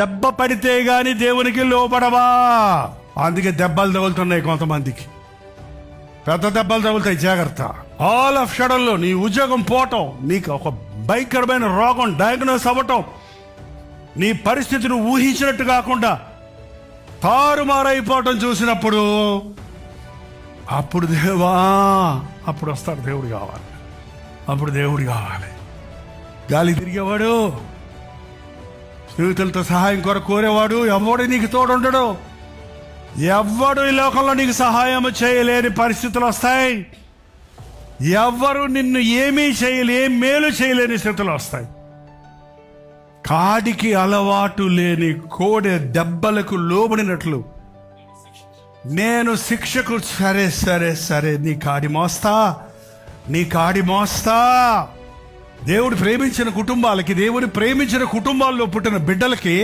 దెబ్బ పడితే గాని దేవునికి లోపడవా. అందుకే దెబ్బలు తగులుతున్నాయి కొంతమందికి, పెద్ద దెబ్బలు తగులుతాయి, జాగ్రత్త. ఆల్ ఆఫ్ షడన్లో నీ ఉద్యోగం పోవటం, నీకు ఒక భయంకరమైన రోగం డయాగ్నోస్ అవ్వటం, నీ పరిస్థితిని ఊహించినట్టు కాకుండా తారుమారైపోవటం చూసినప్పుడు అప్పుడు దేవా, అప్పుడు వస్తాడు దేవుడు కావాలి. అప్పుడు దేవుడు కావాలి. గాలి తిరిగేవాడు, స్నేహితులతో సహాయం కొరకు కోరేవాడు, ఎవడు నీకు తోడుండడు. ఎవ్వడు ఈ లోకంలో నీకు సహాయం చేయలేని పరిస్థితులు వస్తాయి. ఎవ్వరు నిన్ను ఏమీ ఏం మేలు చేయలేని స్థితులు వస్తాయి. కాడికి అలవాటు లేని కోడె దెబ్బలకు లోబడినట్లు నేను శిక్షకు సరే సరే సరే నీ కాడి మోస్తా. దేవుడు ప్రేమించిన కుటుంబాలకి, దేవుడు ప్రేమించిన కుటుంబాల్లో పుట్టిన బిడ్డలకి